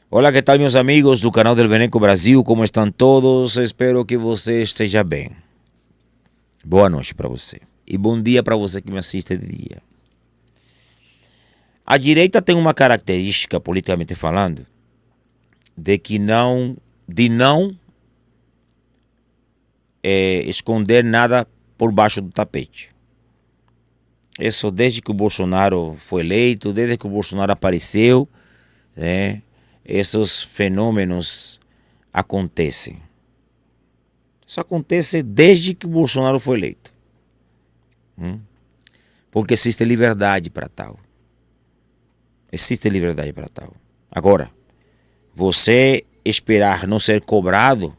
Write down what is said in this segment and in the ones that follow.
Olá, que tal, meus amigos do canal del Veneco Brasil? Como estão todos? Espero que você esteja bem. Boa noite para você. E bom dia para você que me assiste de dia. A direita tem uma característica, politicamente falando, de não esconder nada por baixo do tapete. Isso desde que o Bolsonaro foi eleito, desde que o Bolsonaro apareceu, né? Esses fenômenos acontecem. Isso acontece desde que o Bolsonaro foi eleito. Porque existe liberdade para tal. Existe liberdade para tal. Agora, você esperar não ser cobrado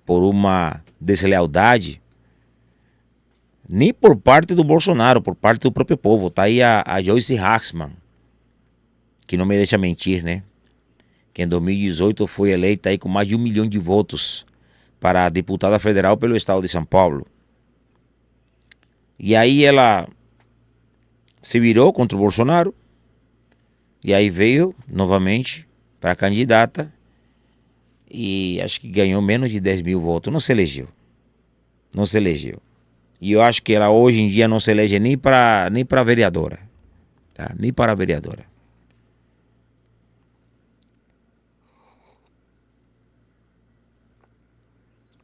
por uma deslealdade, nem por parte do Bolsonaro, por parte do próprio povo. Tá aí a Joyce Hasselman, que não me deixa mentir, né? Que em 2018 foi eleita aí com mais de 1 milhão de votos para a deputada federal pelo estado de São Paulo. E aí ela se virou contra o Bolsonaro. E aí veio novamente para a candidata. E acho que ganhou menos de 10 mil votos. Não se elegeu. Não se elegeu. E eu acho que ela hoje em dia não se elege nem para vereadora. Tá? Nem para vereadora.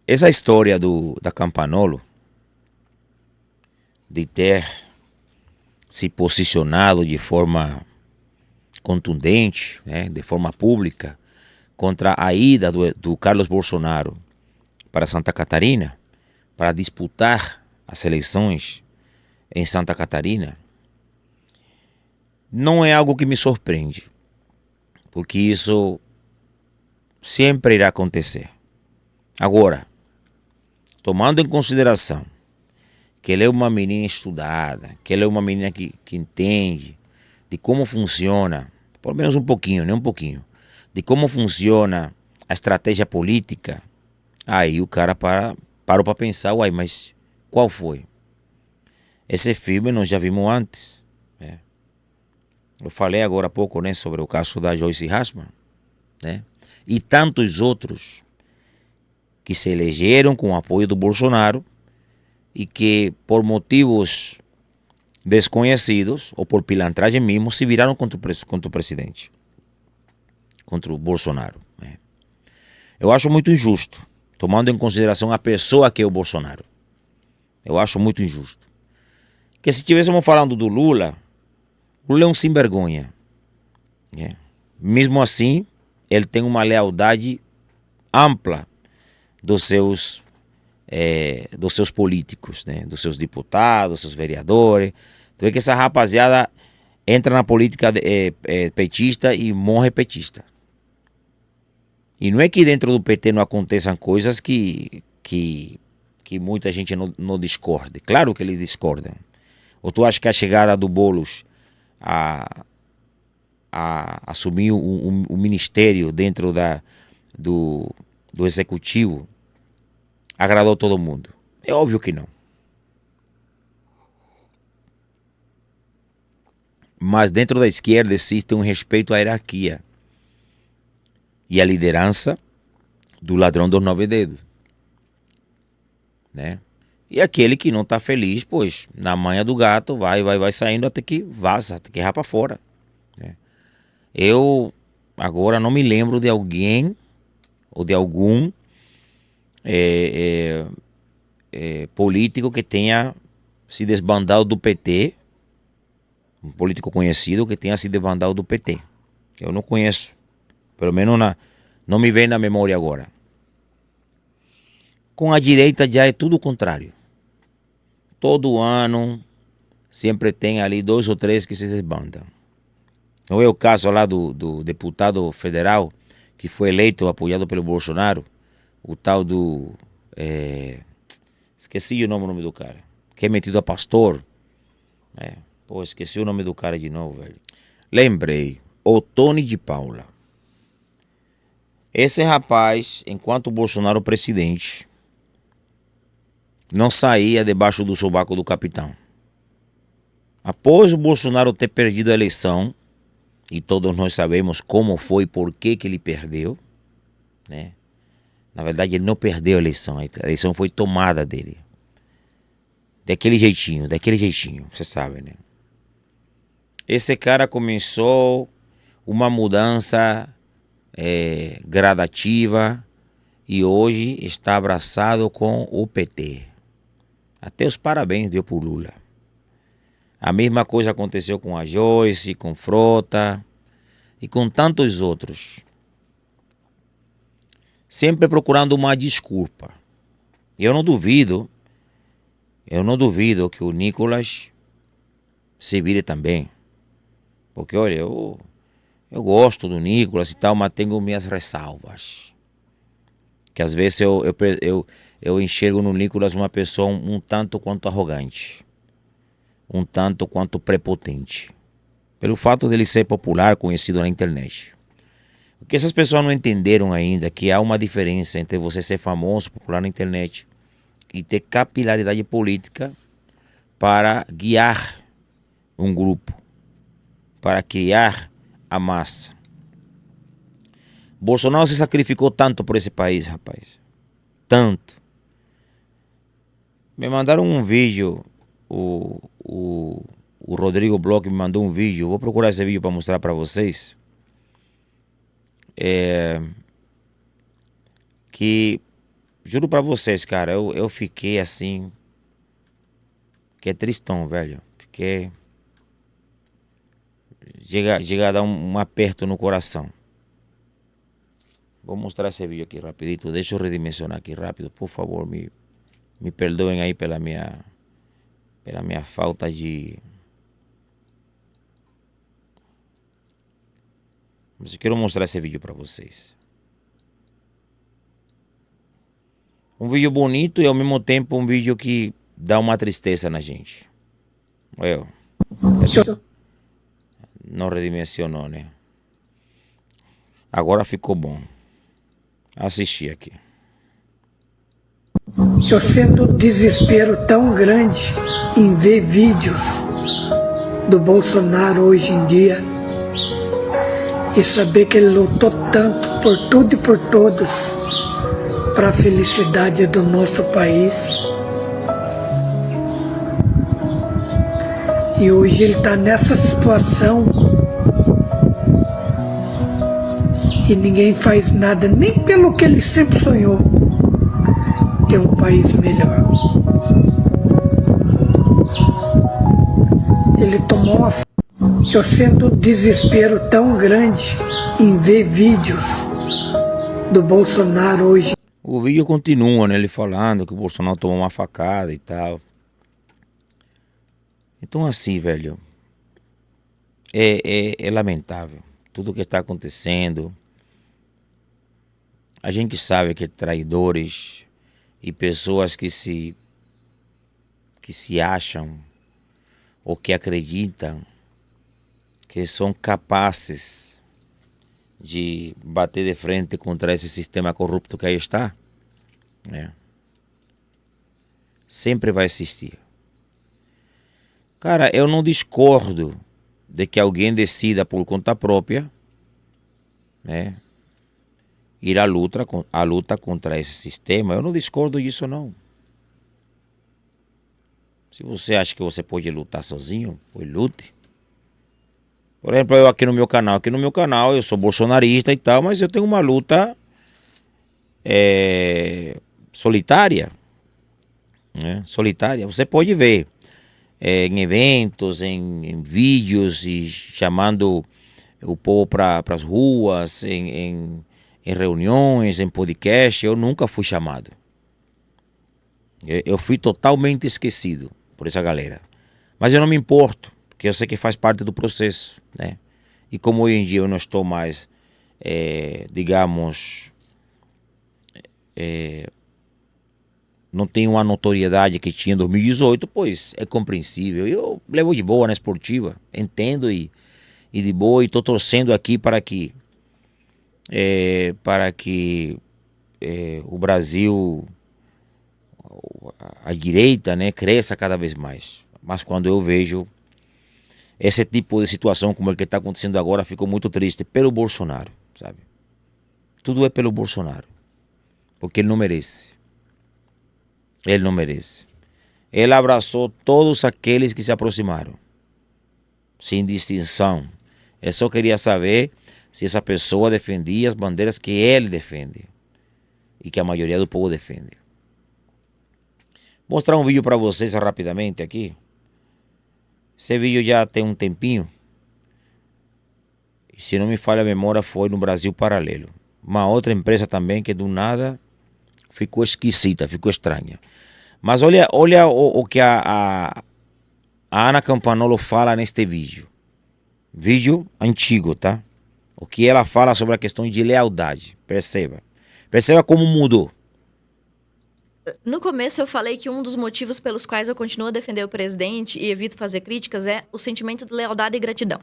Essa história da Campanolo, de ter se posicionado de forma contundente, né, de forma pública, contra a ida do Carlos Bolsonaro para Santa Catarina, para disputar as eleições em Santa Catarina, não é algo que me surpreende, porque isso sempre irá acontecer. Agora, tomando em consideração que ela é uma menina estudada, que ela é uma menina que entende de como funciona, pelo menos um pouquinho, né? Um pouquinho, de como funciona a estratégia política, aí o cara parou para pensar, uai, mas qual foi? Esse filme nós já vimos antes. Né? Eu falei agora há pouco, né, sobre o caso da Joyce Hasselman, né? E tantos outros que se elegeram com o apoio do Bolsonaro e que por motivos desconhecidos ou por pilantragem mesmo se viraram contra o presidente, contra o Bolsonaro. Né? Eu acho muito injusto, tomando em consideração a pessoa que é o Bolsonaro. Eu acho muito injusto. Que se estivéssemos falando do Lula, o Lula é um sem vergonha. Né? Mesmo assim, ele tem uma lealdade ampla dos seus políticos, né? Dos seus deputados, dos seus vereadores. Tu vê que essa rapaziada entra na política petista e morre petista. E não é que dentro do PT não aconteçam coisas que muita gente não discorde. Claro que eles discordam. Ou tu acha que a chegada do Boulos a assumir o ministério dentro do executivo agradou todo mundo? É óbvio que não. Mas dentro da esquerda existe um respeito à hierarquia e à liderança do ladrão dos 9 dedos. Né? E aquele que não está feliz, pois na manha do gato vai saindo até que vaza, até que rapa fora. Né? Eu agora não me lembro de alguém ou de algum político que tenha se desbandado do PT, um político conhecido que tenha se desbandado do PT. Eu não conheço, pelo menos não me vem na memória agora. Com a direita já é tudo o contrário. Todo ano sempre tem ali 2 ou 3 que se desbandam. Não é o caso lá do deputado federal que foi eleito, apoiado pelo Bolsonaro, o tal do... esqueci o nome do cara, que é metido a pastor. Pô, esqueci o nome do cara de novo, velho. Lembrei, o Tony de Paula. Esse rapaz, enquanto o Bolsonaro presidente, não saía debaixo do sovaco do capitão. Após o Bolsonaro ter perdido a eleição e todos nós sabemos como foi, por que ele perdeu, né? Na verdade, ele não perdeu a eleição foi tomada dele. Daquele jeitinho, você sabe, né? Esse cara começou uma mudança gradativa e hoje está abraçado com o PT. Até os parabéns deu pro Lula. A mesma coisa aconteceu com a Joyce, com Frota e com tantos outros. Sempre procurando uma desculpa. Eu não duvido que o Nicolas se vire também. Porque, olha, eu gosto do Nicolas e tal, mas tenho minhas ressalvas. Que às vezes eu enxergo no Nicolas uma pessoa um tanto quanto arrogante. Um tanto quanto prepotente. Pelo fato dele ser popular, conhecido na internet. O que essas pessoas não entenderam ainda é que há uma diferença entre você ser famoso, popular na internet e ter capilaridade política para guiar um grupo, para criar a massa. Bolsonaro se sacrificou tanto por esse país, rapaz. Tanto. Me mandaram um vídeo, o Rodrigo Bloch me mandou um vídeo, vou procurar esse vídeo para mostrar para vocês. Que, juro para vocês, cara, eu fiquei assim, que é tristão, velho. Porque chega a dar um aperto no coração. Vou mostrar esse vídeo aqui rapidito. Deixa eu redimensionar aqui rápido, por favor. Me perdoem aí pela minha falta de... Mas eu quero mostrar esse vídeo para vocês. Um vídeo bonito e ao mesmo tempo um vídeo que dá uma tristeza na gente. Olha, não redimensionou, né? Agora ficou bom. Assisti aqui. Eu sinto um desespero tão grande em ver vídeos do Bolsonaro hoje em dia e saber que ele lutou tanto por tudo e por todos para a felicidade do nosso país. E hoje ele está nessa situação e ninguém faz nada, nem pelo que ele sempre sonhou, ter um país melhor. Ele tomou uma... Eu sinto um desespero tão grande em ver vídeos do Bolsonaro hoje. O vídeo continua, né? Ele falando que o Bolsonaro tomou uma facada e tal. Então assim, velho, é lamentável tudo que está acontecendo. A gente sabe que traidores e pessoas que se acham ou que acreditam que são capazes de bater de frente contra esse sistema corrupto que aí está, né? Sempre vai existir. Cara, eu não discordo de que alguém decida por conta própria, né, ir à luta contra esse sistema. Eu não discordo disso, não. Se você acha que você pode lutar sozinho, pois lute. Por exemplo, eu aqui no meu canal eu sou bolsonarista e tal, mas eu tenho uma luta solitária, né? Solitária. Você pode ver em eventos, em vídeos e chamando o povo para as ruas, em reuniões, em podcast. Eu nunca fui chamado. Eu fui totalmente esquecido por essa galera. Mas eu não me importo, porque eu sei que faz parte do processo, né? E como hoje em dia eu não estou mais, digamos, não tenho uma notoriedade que tinha em 2018, pois é compreensível. Eu levo de boa na esportiva, entendo e de boa, e estou torcendo aqui para que o Brasil, a direita, né, cresça cada vez mais. Mas quando eu vejo esse tipo de situação como o que está acontecendo agora, fico muito triste pelo Bolsonaro, sabe? Tudo é pelo Bolsonaro, porque ele não merece. Ele não merece. Ele abraçou todos aqueles que se aproximaram, sem distinção. Ele só queria saber se essa pessoa defendia as bandeiras que ele defende e que a maioria do povo defende. Vou mostrar um vídeo para vocês rapidamente aqui. Esse vídeo já tem um tempinho. E se não me falha a memória, foi no Brasil Paralelo. Uma outra empresa também que do nada ficou esquisita, ficou estranha. Mas olha o que a Ana Campanolo fala neste vídeo. Vídeo antigo, tá? O que ela fala sobre a questão de lealdade. Perceba. Perceba como mudou. No começo eu falei que um dos motivos pelos quais eu continuo a defender o presidente e evito fazer críticas é o sentimento de lealdade e gratidão.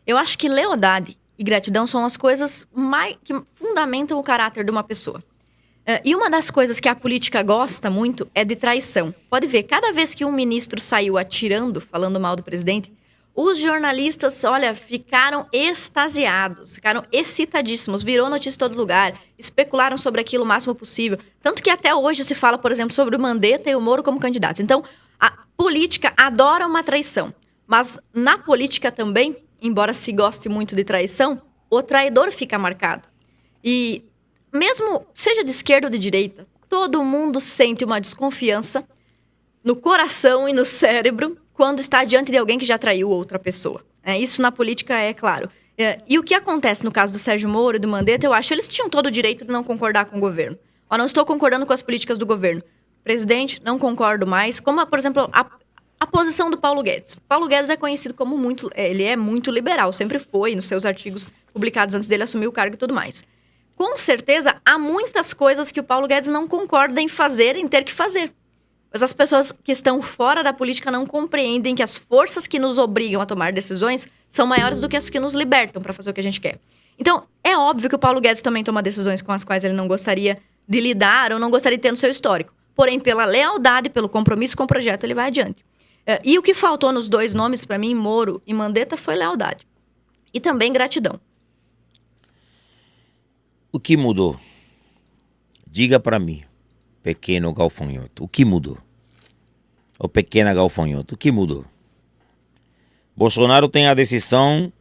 Eu acho que lealdade e gratidão são as coisas que fundamentam o caráter de uma pessoa. E uma das coisas que a política gosta muito é de traição. Pode ver, cada vez que um ministro saiu atirando, falando mal do presidente, os jornalistas, olha, ficaram extasiados, ficaram excitadíssimos, virou notícia em todo lugar, especularam sobre aquilo o máximo possível. Tanto que até hoje se fala, por exemplo, sobre o Mandetta e o Moro como candidatos. Então, a política adora uma traição. Mas na política também, embora se goste muito de traição, o traidor fica marcado. E mesmo seja de esquerda ou de direita, todo mundo sente uma desconfiança no coração e no cérebro quando está diante de alguém que já traiu outra pessoa. Isso na política é claro. E o que acontece no caso do Sérgio Moro e do Mandetta, eu acho que eles tinham todo o direito de não concordar com o governo. Eu não estou concordando com as políticas do governo. Presidente, não concordo mais. Como, por exemplo, a posição do Paulo Guedes. Paulo Guedes é conhecido como ele é muito liberal, sempre foi, nos seus artigos publicados antes dele assumir o cargo e tudo mais. Com certeza, há muitas coisas que o Paulo Guedes não concorda em fazer, em ter que fazer. Mas as pessoas que estão fora da política não compreendem que as forças que nos obrigam a tomar decisões são maiores do que as que nos libertam para fazer o que a gente quer. Então, é óbvio que o Paulo Guedes também toma decisões com as quais ele não gostaria de lidar ou não gostaria de ter no seu histórico. Porém, pela lealdade, pelo compromisso com o projeto, ele vai adiante. E o que faltou nos dois nomes, para mim, Moro e Mandetta, foi lealdade. E também gratidão. O que mudou? Diga para mim, pequeno galfanhoto, o que mudou? O pequena galfanhoto, o que mudou? Bolsonaro tem a decisão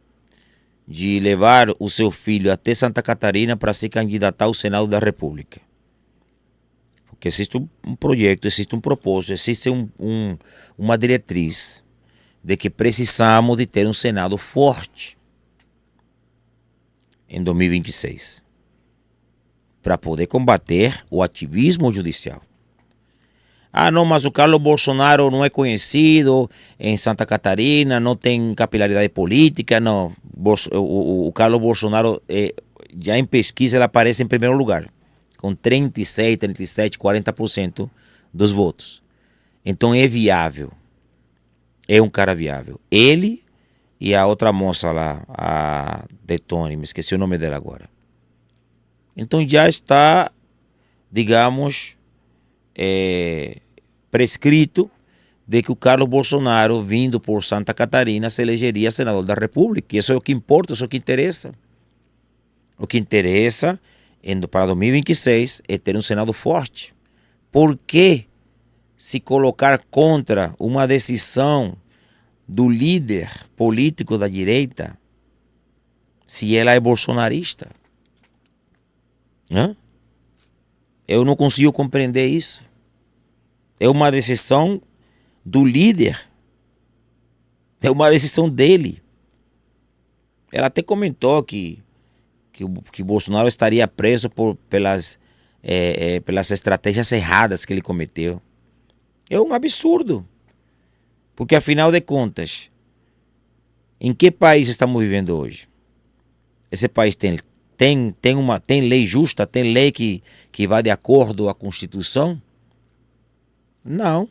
de levar o seu filho até Santa Catarina para se candidatar ao Senado da República. Porque existe um projeto, existe um propósito, existe uma diretriz de que precisamos de ter um Senado forte em 2026 para poder combater o ativismo judicial. Ah, não, mas o Carlos Bolsonaro não é conhecido em Santa Catarina, não tem capilaridade política, não. O Carlos Bolsonaro, já em pesquisa, ele aparece em primeiro lugar, com 36, 37, 40% dos votos. Então é viável. É um cara viável. Ele e a outra moça lá, a Detone, me esqueci o nome dela agora. Então já está, digamos, prescrito de que o Carlos Bolsonaro, vindo por Santa Catarina, se elegeria senador da República. Isso é o que importa, isso é o que interessa. O que interessa para 2026 é ter um Senado forte. Por que se colocar contra uma decisão do líder político da direita se ela é bolsonarista? Eu não consigo compreender isso. É uma decisão do líder. É uma decisão dele. Ela até comentou que Bolsonaro estaria preso pelas estratégias erradas que ele cometeu. É um absurdo. Porque, afinal de contas, em que país estamos vivendo hoje? Esse país tem lei justa? Tem lei que vai de acordo com a Constituição? Não.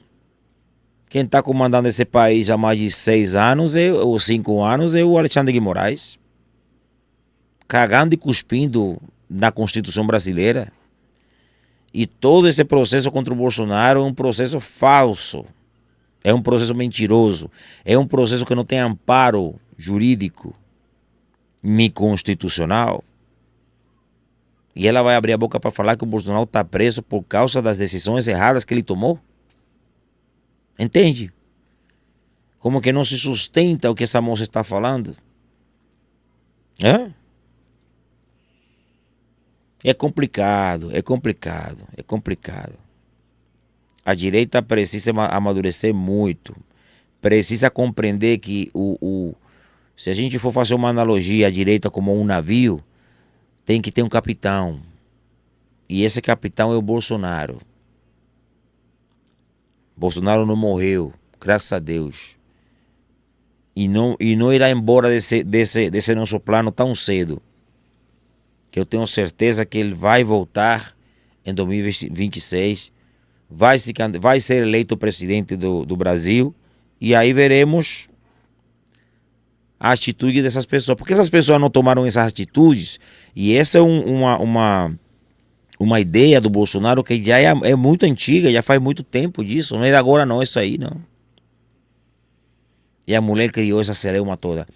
Quem está comandando esse país há mais de 6 anos ou 5 anos é o Alexandre de Moraes. Cagando e cuspindo na Constituição brasileira. E todo esse processo contra o Bolsonaro é um processo falso. É um processo mentiroso. É um processo que não tem amparo jurídico nem constitucional. E ela vai abrir a boca para falar que o Bolsonaro está preso por causa das decisões erradas que ele tomou? Entende? Como que não se sustenta o que essa moça está falando? É complicado, é complicado, é complicado. A direita precisa amadurecer muito. Precisa compreender que se a gente for fazer uma analogia, a direita como um navio, tem que ter um capitão. E esse capitão é o Bolsonaro. Bolsonaro não morreu, graças a Deus. E não irá embora desse nosso plano tão cedo. Que eu tenho certeza que ele vai voltar em 2026. Vai ser eleito presidente do Brasil. E aí veremos a atitude dessas pessoas. Porque essas pessoas não tomaram essas atitudes. E essa é uma ideia do Bolsonaro que já é muito antiga, já faz muito tempo disso. Não é de agora não, isso aí não. E a mulher criou essa celeuma toda.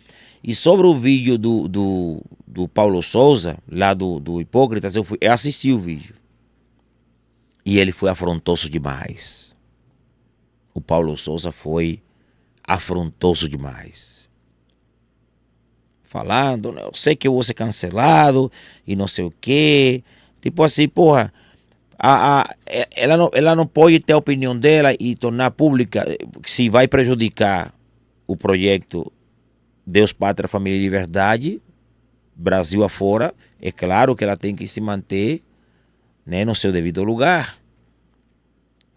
E sobre o vídeo do Paulo Souza, lá do Hipócritas, eu assisti o vídeo. E ele foi afrontoso demais. O Paulo Souza foi afrontoso demais. Falando, eu sei que eu vou ser cancelado e não sei o quê. Tipo assim, porra, ela não pode ter a opinião dela e tornar pública se vai prejudicar o projeto Deus, Pátria, Família e Liberdade, Brasil afora. É claro que ela tem que se manter, né, no seu devido lugar.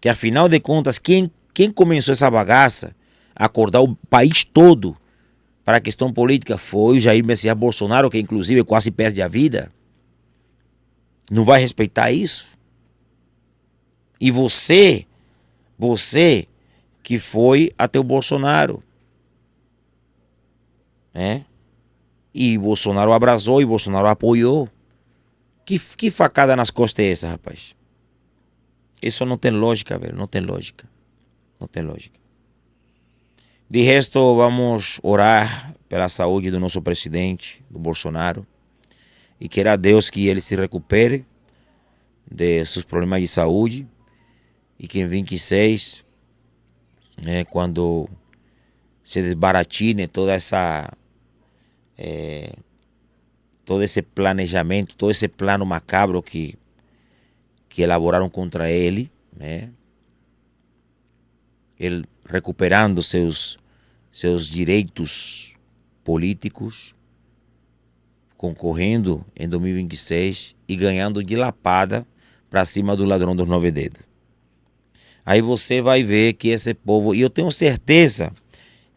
Que afinal de contas, quem começou essa bagaça, acordar o país todo para a questão política, foi o Jair Messias Bolsonaro, que inclusive quase perde a vida. Não vai respeitar isso? E você que foi até o Bolsonaro, né? E Bolsonaro abraçou e Bolsonaro apoiou. Que facada nas costas é essa, rapaz? Isso não tem lógica, velho. Não tem lógica. Não tem lógica. De resto, vamos orar pela saúde do nosso presidente, do Bolsonaro. E queira Deus que ele se recupere de seus problemas de saúde. E que em 26, né, quando se desbaratine toda essa... todo esse planejamento, todo esse plano macabro que elaboraram contra ele, né? Ele recuperando seus direitos políticos, concorrendo em 2026 e ganhando de lapada para cima do ladrão dos 9 dedos. Aí você vai ver que esse povo, e eu tenho certeza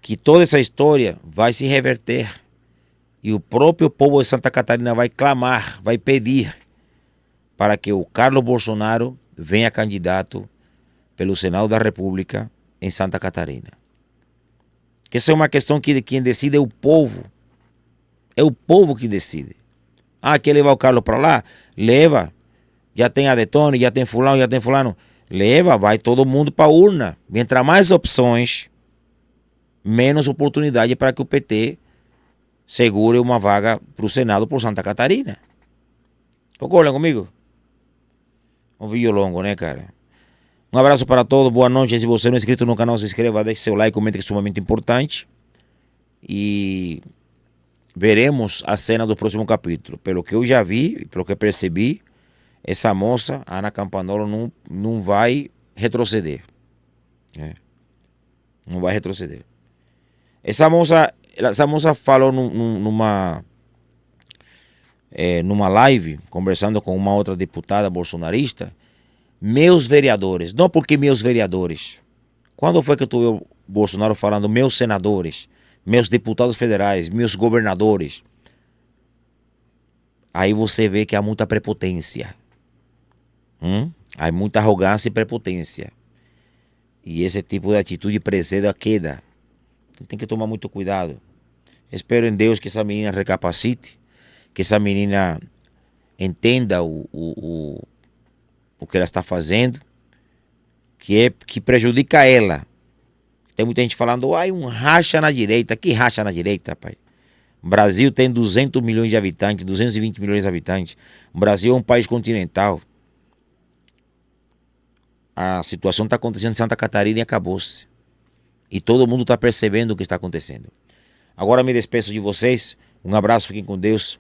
que toda essa história vai se reverter. E o próprio povo de Santa Catarina vai clamar, vai pedir para que o Carlos Bolsonaro venha candidato pelo Senado da República em Santa Catarina. Que essa é uma questão que quem decide é o povo. É o povo que decide. Quer levar o Carlos para lá? Leva. Já tem a Detone, já tem fulano, já tem fulano. Leva, vai todo mundo para a urna. Mientras mais opções, menos oportunidade para que o PT segure uma vaga para o Senado por Santa Catarina. Concordam comigo? Um vídeo longo, né, cara? Um abraço para todos, boa noite. Se você não é inscrito no canal, se inscreva, deixe seu like, comente, que é sumamente importante. E veremos a cena do próximo capítulo. Pelo que eu já vi, pelo que percebi, essa moça, Ana Campanolo, não vai retroceder. Não vai retroceder. Essa moça falou numa live, conversando com uma outra deputada bolsonarista, meus vereadores. Não porque meus vereadores. Quando foi que tu viu o Bolsonaro falando meus senadores, meus deputados federais, meus governadores? Aí você vê que há muita prepotência. Há muita arrogância e prepotência. E esse tipo de atitude precede a queda. Tem que tomar muito cuidado. Espero em Deus que essa menina recapacite, que essa menina entenda o que ela está fazendo, que prejudica ela Tem muita gente falando, ai, um racha na direita. Que racha na direita, rapaz? O Brasil tem 200 milhões de habitantes, 220 milhões de habitantes. O Brasil é um país continental. A situação está acontecendo em Santa Catarina e acabou-se. E todo mundo está percebendo o que está acontecendo. Agora me despeço de vocês. Um abraço, fiquem com Deus.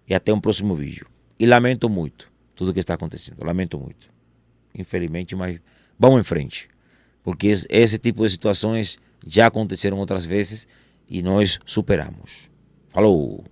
E até um próximo vídeo. E lamento muito tudo o que está acontecendo. Lamento muito. Infelizmente, mas vamos em frente. Porque esse tipo de situações já aconteceram outras vezes e nós superamos. Falou!